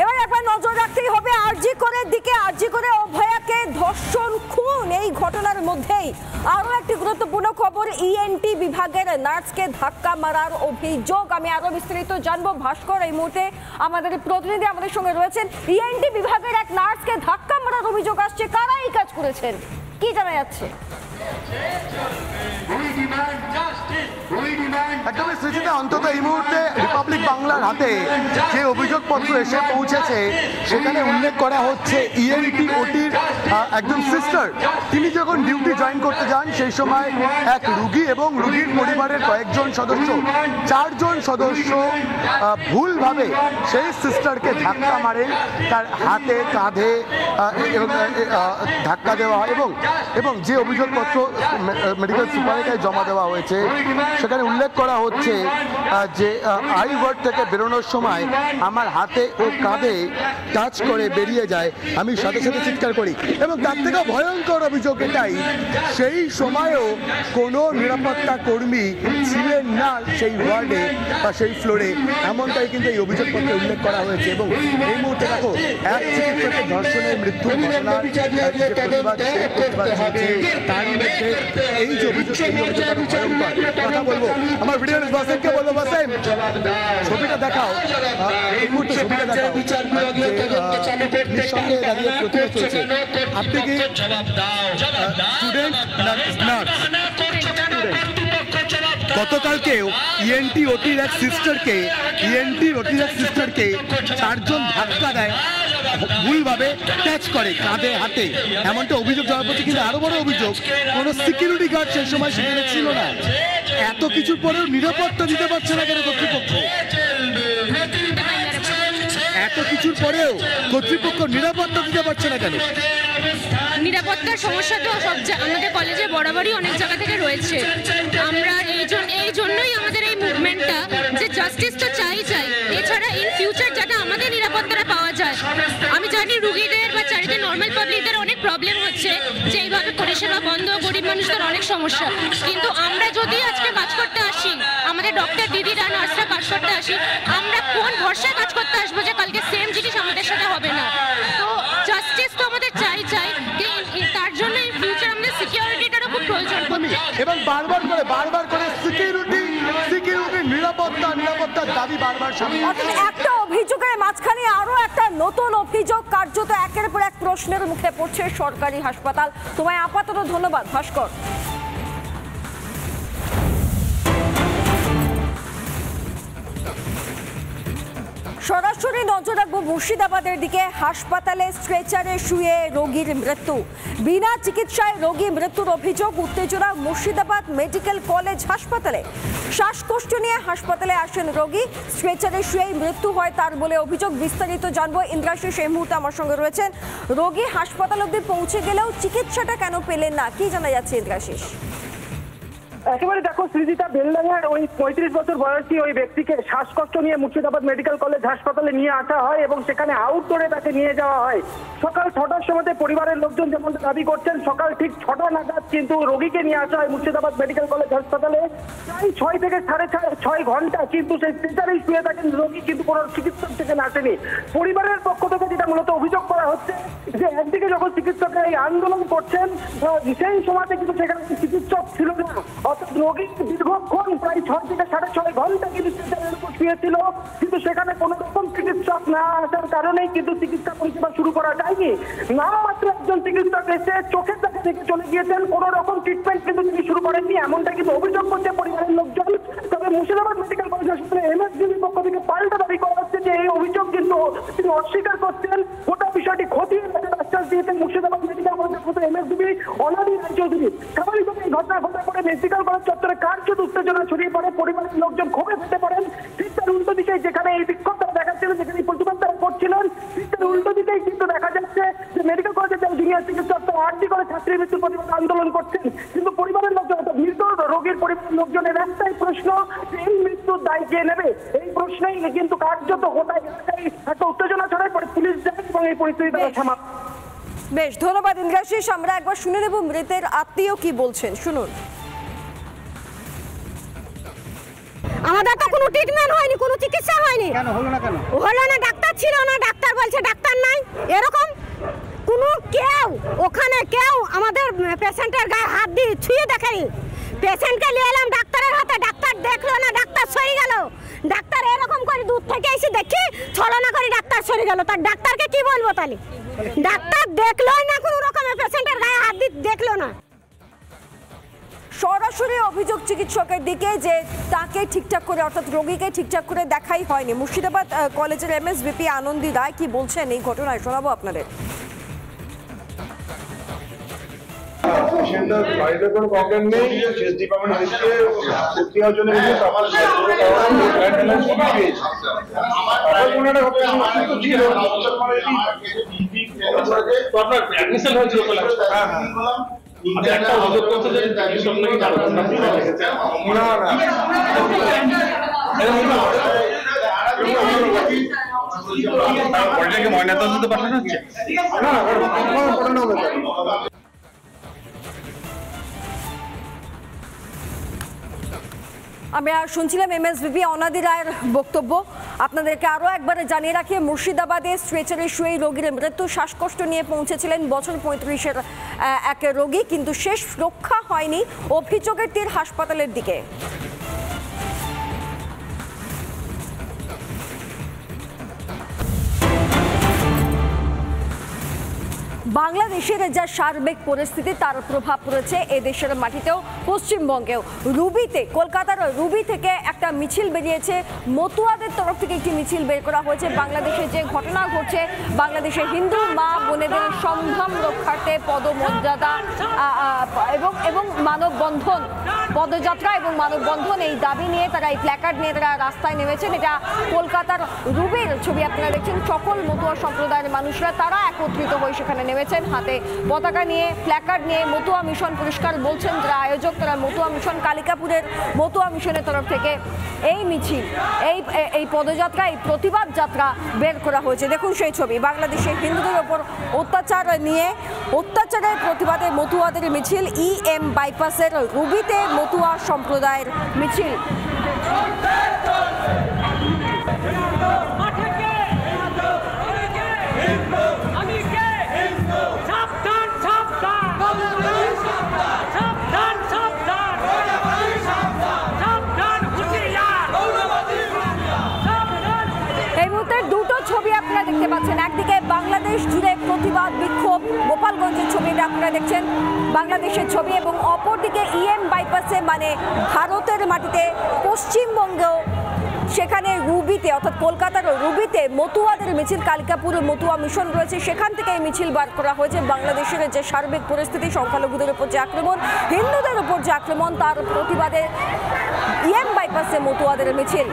এবার একবার নজর রাখতেই হবে আরজি করের দিকে। আরজি করে অভয়াকে ধর্ষণ খুন, এই ঘটনার মধ্যেই আরো একটি গুরুত্বপূর্ণ খবর, ইএনটি বিভাগের নার্সকে ধাক্কা মারার অভিযোগ। আমি আরো বিস্তারিত জানবো, ভাস্কর এই মুহূর্তে আমাদের প্রতিনিধি আমাদের সঙ্গে রয়েছেন। ইএনটি বিভাগের এক নার্সকে ধাক্কা মারার অভিযোগ আসছে, কারা এই কাজ করেছেন কি জানা যাচ্ছে? একদমই সৃজিতা, অন্তত এই মুহূর্তে রিপাবলিক বাংলার হাতে যে অভিযোগপত্র এসে পৌঁছেছে সেখানে উল্লেখ করা হচ্ছে ইএনটি ওটির একজন সিস্টার, তিনি যখন ডিউটি জয়েন করতে যান সেই সময় এক রুগী এবং রুগীর পরিবারের কয়েকজন সদস্য, 4 জন সদস্য ভুলভাবে সেই সিস্টারকে ধাক্কা মারেন, তার হাতে কাঁধে এবং ধাক্কা দেওয়া হয় এবং যে অভিযোগপত্র মেডিকেল সুপারের কাছে জমা দেওয়া হয়েছে সেখানে উল্লেখ করা হচ্ছে যে আই ওয়ার্ড থেকে বেরোনোর সময় আমার হাতে ও কাঁধে টাচ করে বেরিয়ে যায়, আমি সাথে সাথে চিৎকার করি। এবং তার থেকেও ভয়ঙ্কর অভিযোগ এটাই, সেই সময়ও কোনো নিরাপত্তা কর্মী ছিলেন না সেই ওয়ার্ডে বা সেই ফ্লোরে, এমনটাই কিন্তু এই অভিযোগপত্রে উল্লেখ করা হয়েছে। এবং এই মুহূর্তে দেখো, এক চিকিৎসকের ধর্ষণের মৃত্যুর ঘটনা তার মধ্যে এই যে অভিযোগ, কথা বলবো আমার ভিডিও বাসেমকে বলবো, বাসেম ছবিটা দেখাও, এই মুহূর্তে ছবিটা দেখাও, সঙ্গে দাঁড়িয়ে প্রতিবাদ চলছে। আপনি কি স্টুডেন্ট নার্স? গতকালকেও ইএনটি ওটির এক সিস্টারকে 4 জন ধাক্কা দেয়, ভুলভাবে টাচ করে কাঁধে হাতে, এমনটা অভিযোগ জমা পড়ছে। কিন্তু আরো বড় অভিযোগ, কোনো সিকিউরিটি গার্ড সেই সময় সেখানে ছিল না। এত কিছুর পরেও নিরাপত্তা দিতে পারছে না কেন কর্তৃপক্ষ? এত কিছুর পরেও কর্তৃপক্ষ নিরাপত্তা দিতে পারছে না কেন? নিরাপত্তার সমস্যা তো আমাদের কলেজে বরাবরই অনেক জায়গা থেকে রয়েছে। আমরা এই জন্যই আমাদের এই মুভমেন্টটা, যে জাস্টিস তো চাই, এছাড়া ইন ফিউচার যাতে আমাদের নিরাপত্তাটা পাওয়া যায়। আমি জানি রুগীদের বা চারিদিকে নর্মাল পাবলিকদের অনেক প্রবলেম হচ্ছে, যে এইভাবে পরিষেবা বন্ধ, গরিব মানুষদের অনেক সমস্যা। কিন্তু আমরা যদি আজকে কাজ করতে আসি, আমাদের ডক্টর দিদিরা নার্সরা কাজ করতে আসি, আমরা কোন ভরসায় কাজ করতে আসবো যে কালকে সেম জিনিস আমাদের সাথে হবে না? তো জাস্টিস তো আমাদের চাই, তার জন্য ইন ফিউচার আমাদের সিকিউরিটিটারও খুব প্রয়োজন পড়ছে। এবং বারবার করে সিকিউরিটি নিরাপত্তার দাবি বারবার সামনে। একটা অভিযোগের মাঝখানে আরো একটা নতুন অভিযোগ, কার্যত একের পর এক প্রশ্নের মুখে পড়ছে সরকারি হাসপাতাল। তোমায় আপাতত ধন্যবাদ ভাস্কর। সরাসরি নজর রাখবো মুর্শিদাবাদের দিকে। হাসপাতালে স্ট্রেচারে শুয়ে রোগীর মৃত্যু, বিনা চিকিৎসায় রোগী মৃত্যুর অভিযোগ, উত্তেজনা মুর্শিদাবাদ মেডিকেল কলেজ হাসপাতালে। শ্বাসকষ্ট নিয়ে হাসপাতালে আসেন রোগী, স্ট্রেচারে শুয়েই মৃত্যু হয় তার বলে অভিযোগ। বিস্তারিত জানবো, ইন্দ্রাশিস এই মুহূর্তে আমার সঙ্গে রয়েছেন। রোগী হাসপাতাল অবধি পৌঁছে গেলেও চিকিৎসাটা কেন পেলেন না, কি জানা যাচ্ছে ইন্দ্রাশিস? একেবারে দেখো সৃজিতা, বেলডাঙ্গার ওই 35 বছর বয়সী ওই ব্যক্তিকে শ্বাসকষ্ট নিয়ে মুর্শিদাবাদ মেডিকেল কলেজ হাসপাতালে নিয়ে আসা হয় এবং সেখানে আউটডোরে তাকে নিয়ে যাওয়া হয়। সকাল 6টার সময় পরিবারের লোকজন যেমন দাবি করছেন, সকাল ঠিক 6টা নাগাদ কিন্তু রোগীকে নিয়ে আসা হয় মুর্শিদাবাদ মেডিকেল কলেজ হাসপাতালে। প্রায় 6 থেকে 6.5 ঘন্টা কিন্তু সেই স্ট্রেচারেই শুয়ে থাকেন রোগী, কিন্তু কোনো চিকিৎসক সেখানে আসেনি। পরিবারের পক্ষ থেকে যেটা মূলত অভিযোগ করা হচ্ছে, যে একদিকে যখন চিকিৎসকরা এই আন্দোলন করছেন সেই সময়তে কিন্তু সেখানে চিকিৎসক ছিল না, অর্থাৎ রোগী দীর্ঘক্ষণ প্রায় 6 থেকে 6.5 ঘন্টা কিন্তু স্ট্রেচারের উপর শুয়েছিল, কিন্তু সেখানে কোনো রকম চিকিৎসক না আসার কারণেই কিন্তু চিকিৎসা পরিষেবা শুরু করা যায়নি। নামমাত্র একজন চিকিৎসক এসে চোখের দেখা দেখে চলে গিয়েছেন, কোনো রকম ট্রিটমেন্ট কিন্তু তিনি শুরু করেননি, এমনটা কিন্তু অভিযোগ করছে পরিবারের লোকজন। তবে মুর্শিদাবাদ মেডিকেল কলেজ হাসপাতালে এমএসডিবির পক্ষ থেকে পাল্টা দাবি করা হচ্ছে যে এই অভিযোগ কিন্তু তিনি অস্বীকার করছেন, গোটা বিষয়টি খতিয়ে দেখার আশ্বাস দিয়েছেন মুর্শিদাবাদ মেডিকেল কলেজ হাসপাতালে এমএসডিবি অনাদি রায়চৌধুরী। স্বাভাবিকভাবে এই ঘটনা ঘটার পরে মেডিকেল কলেজ চত্বরে কার্যত উত্তেজনা ছড়িয়ে পড়ে, পরিবারের লোকজন ক্ষোভে ফেটে পড়েন। ঠিক তার উল্টো দিকে যেখানে এই বিক্ষোভ তারা দেখাচ্ছিল, যেখানে প্রতিবাদ তারা করছিলেন, ঠিক তার উল্টো দিকেই কিন্তু দেখা যাচ্ছে যে মেডিকেল কলেজের জুনিয়র চিকিৎসক তারা আরজি করে ছাত্রীর মৃত্যুর প্রতিবাদ আন্দোলন করছেন। কিন্তু পরিবারের লোকজন, মৃত রোগীর পরিবারের লোকজনের একটাই প্রশ্ন, যে এই মৃত্যুর দায় কে নেবে? এই প্রশ্নেই কিন্তু কার্যত গোটা এলাকায় একটা উত্তেজনা ছড়ায় পড়ে, পুলিশ যায় এবং এই পরিস্থিতি তারা সামাল। বেশ, ধন্যবাদ ইন্দ্রাশিস। আমরা একবার শুনে নেব মৃতের আত্মীয় কি বলছেন, শুনুন। আমাদের তো কোনো ট্রিটমেন্ট হয়নি, কোনো চিকিৎসা হয়নি। কেন হলো না? কেন হলো না? ডাক্তার ছিল না, ডাক্তার পেশেন্টের গায়ে হাত দিয়ে ছুঁয়ে দেখেনি। পেশেন্টকে নিয়ে এলাম ডাক্তারের হাতে, ডাক্তার দেখলো না, ডাক্তার সরে গেল। ডাক্তার এরকম করে দূর থেকে এসে দেখি ছলনা করে ডাক্তার সরে গেল। তার ডাক্তারকে কি বলবো তাহলে? ডাক্তার দেখলোই না, কোনো রকমের পেশেন্টের গায়ে হাত দিয়ে দেখলো না। সরাসরি অভিযোগ চিকিৎসকের দিকে যে তাকে ঠিকঠাক করে অর্থাৎ রোগীকে ঠিকঠাক করে দেখাই হয়নি। মুর্শিদাবাদ কলেজের এমএসভিপি আনন্দী রায় কি বলছেন এই ঘটনায় শোনাবো আপনাদের। পেশেন্টের বাড়িতে কোনো প্রবলেম নেই, শেষ ডিপার্টমেন্ট থেকে ভর্তি হওয়ার জন্য অ্যাডমিশন হয়েছিল। একটা অভিযোগ করছে যে ময়নাতদন্তে পাঠানো হচ্ছে না, পাঠানো হবে। আমরা শুনছিলাম এমএসভিপি অনাদি রায়ের বক্তব্য। আপনাদেরকে আরও একবারে জানিয়ে রাখি, মুর্শিদাবাদে স্ট্রেচারে শুয়ে রোগীর মৃত্যু। শ্বাসকষ্ট নিয়ে পৌঁছেছিলেন বছর 35-এর এক রোগী, কিন্তু শেষ রক্ষা হয়নি। অভিযোগের তীর হাসপাতালের দিকে। বাংলাদেশের যা সার্বিক পরিস্থিতি তার প্রভাব পড়েছে এদেশের মাটিতেও, পশ্চিমবঙ্গেও। রুবিতে, কলকাতার রুবি থেকে একটা মিছিল বেরিয়েছে। মতুয়াদের তরফ থেকে একটি মিছিল বের করা হয়েছে। বাংলাদেশে যে ঘটনা ঘটছে, বাংলাদেশে হিন্দু মা বোনেদের সম্ভ্রম রক্ষার্থে পদমর্যাদা এবং মানববন্ধন, পদযাত্রা এবং মানববন্ধন, এই দাবি নিয়ে তারা, এই প্ল্যাকার্ড নিয়ে তারা রাস্তায় নেমেছেন। এটা কলকাতার রুবির ছবি আপনারা দেখছেন। সকল মতুয়া সম্প্রদায়ের মানুষরা তারা একত্রিত হয়ে সেখানে নেমেছেন, হাতে পতাকা নিয়ে, প্ল্যাকার্ড নিয়ে। মতুয়া মিশন পুরস্কার বলছেন যারা আয়োজক, তারা মতুয়া মিশন, কালিকাপুরের মতুয়া মিশনের তরফ থেকে এই মিছিল, এই পদযাত্রা, এই প্রতিবাদ যাত্রা বের করা হয়েছে। দেখুন সেই ছবি, বাংলাদেশে হিন্দুদের ওপর অত্যাচার নিয়ে, অত্যাচারের প্রতিবাদে মতুয়াদের মিছিল। EM বাইপাসের রুবিতে মতুয়া সম্প্রদায়ের মিছিল। দেখতে পাচ্ছেন একদিকে বাংলাদেশ জুড়ে প্রতিবাদ বিক্ষোভ, গোপালগঞ্জের ছবিটা আপনারা দেখছেন, বাংলাদেশের ছবি, এবং অপরদিকে EM বাইপাসে মানে ভারতের মাটিতে পশ্চিমবঙ্গেও, সেখানে রুবিতে অর্থাৎ কলকাতার রুবিতে মতুয়াদের মিছিল। কালিকাপুরে মতুয়া মিশন রয়েছে, সেখান থেকে এই মিছিল বার করা হয়েছে। বাংলাদেশের যে সার্বিক পরিস্থিতি, সংখ্যালঘুদের উপর যে আক্রমণ, হিন্দুদের উপর যে আক্রমণ, তার প্রতিবাদে EM বাইপাসে মতুয়াদের মিছিল।